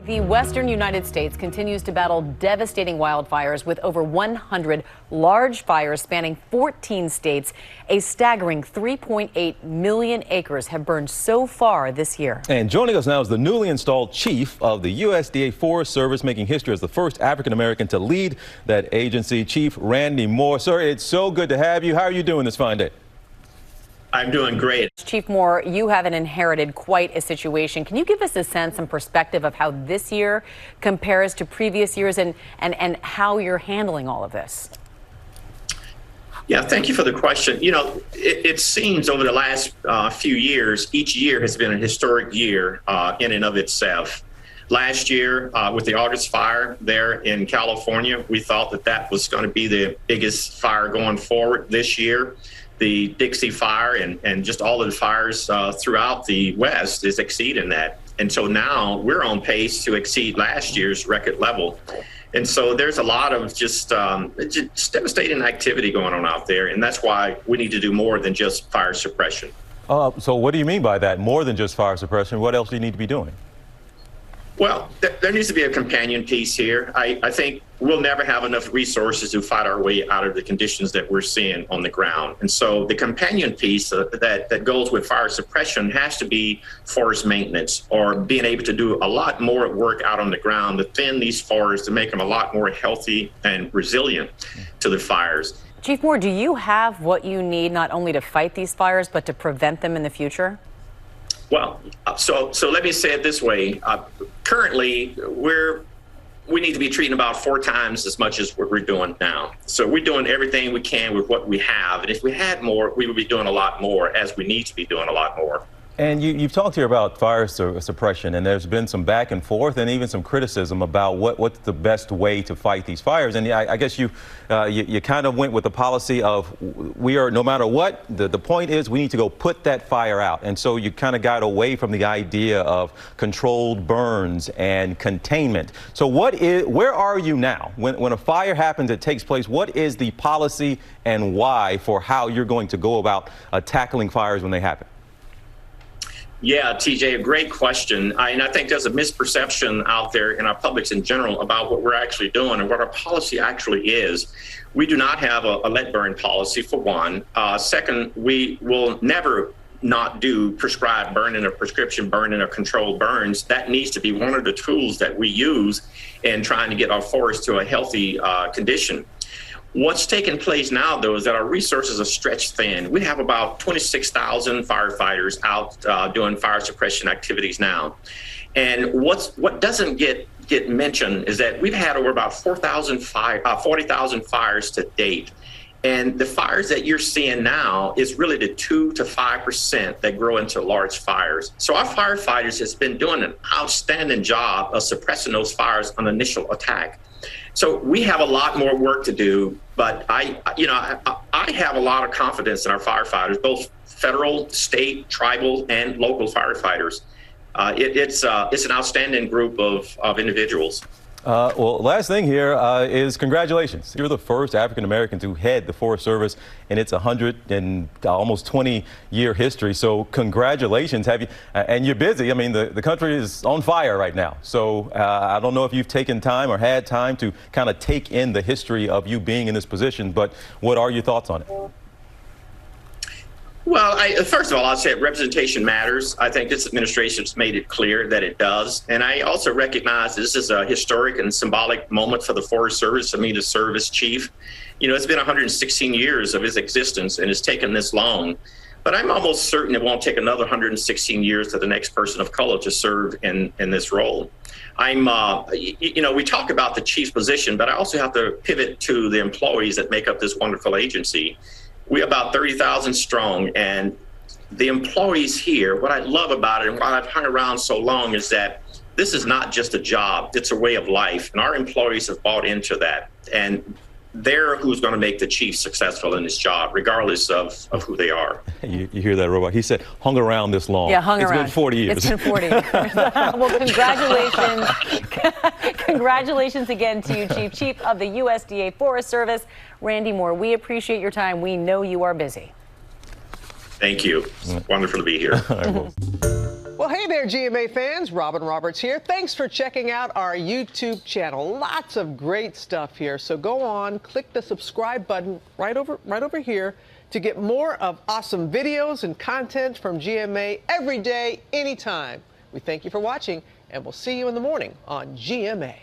The western United States continues to battle devastating wildfires with over 100 large fires spanning 14 states. A staggering 3.8 million acres have burned so far this year. And joining us now is the newly installed chief of the USDA Forest Service, making history as the first African-American to lead that agency, Chief Randy Moore. Sir, it's so good to have you. How are you doing this fine day? I'm doing great. Chief Moore, you haven't inherited quite a situation. Can you give us a sense and perspective of how this year compares to previous years and how you're handling all of this? Yeah, thank you for the question. You know, it seems over the last few years, each year has been a historic year in and of itself. Last year, with the August fire there in California, we thought that that was going to be the biggest fire going forward. This year, the Dixie fire and just all of the fires throughout the West is exceeding that. And so now we're on pace to exceed last year's record level. And so there's a lot of just devastating activity going on out there. And that's why we need to do more than just fire suppression. So what do you mean by that? More than just fire suppression? What else do you need to be doing? Well, there needs to be a companion piece here. I think we'll never have enough resources to fight our way out of the conditions that we're seeing on the ground. And so the companion piece that goes with fire suppression has to be forest maintenance, or being able to do a lot more work out on the ground to thin these forests, to make them a lot more healthy and resilient to the fires. Chief Moore, do you have what you need not only to fight these fires, but to prevent them in the future? Well, so let me say it this way. Currently, we need to be treating about 4 times as much as what we're doing now. So we're doing everything we can with what we have. And if we had more, we would be doing a lot more, as we need to be doing a lot more. And you've talked here about fire suppression, and there's been some back and forth and even some criticism about what's the best way to fight these fires. And I guess you kind of went with the policy of we are, no matter what, the point is we need to go put that fire out. And so you kind of got away from the idea of controlled burns and containment. So where are you now? When a fire happens, it takes place, what is the policy and why for how you're going to go about tackling fires when they happen? Yeah, TJ, a great question. And I think there's a misperception out there in our publics in general about what we're actually doing and what our policy actually is. We do not have a lead burn policy, for one. Second, we will never not do prescribed burning or prescription burning or controlled burns. That needs to be one of the tools that we use in trying to get our forest to a healthy condition. What's taking place now, though, is that our resources are stretched thin. We have about 26,000 firefighters out doing fire suppression activities now. And what doesn't get mentioned is that we've had over about 40,000 fires to date. And the fires that you're seeing now is really the 2 to 5% that grow into large fires. So our firefighters has been doing an outstanding job of suppressing those fires on initial attack. So we have a lot more work to do, but I have a lot of confidence in our firefighters, both federal, state, tribal, and local firefighters. It's an outstanding group of individuals. Well, last thing here is congratulations. You're the first African-American to head the Forest Service in its almost 20-year history. So congratulations. And you're busy. I mean, the country is on fire right now. So I don't know if you've taken time or had time to kind of take in the history of you being in this position, but what are your thoughts on it? Well, first of all, I'll say representation matters. I think this administration has made it clear that it does. And I also recognize this is a historic and symbolic moment for the Forest Service, for me to serve as chief. You know, it's been 116 years of its existence, and it's taken this long. But I'm almost certain it won't take another 116 years for the next person of color to serve in this role. We talk about the chief's position, but I also have to pivot to the employees that make up this wonderful agency. We're about 30,000 strong, and the employees here, what I love about it and why I've hung around so long is that this is not just a job, it's a way of life. And our employees have bought into that. And they're who's going to make the chief successful in his job, regardless of who they are. You hear that, Robot? He said, hung around this long. Yeah, hung around. It's been 40 years. It's been 40. Well, congratulations. Congratulations again to you, Chief of the USDA Forest Service, Randy Moore. We appreciate your time. We know you are busy. Thank you. It's wonderful to be here. All right, well. Well, hey there, GMA fans. Robin Roberts here. Thanks for checking out our YouTube channel. Lots of great stuff here. So go on, click the subscribe button right over here to get more of awesome videos and content from GMA every day, anytime. We thank you for watching, and we'll see you in the morning on GMA.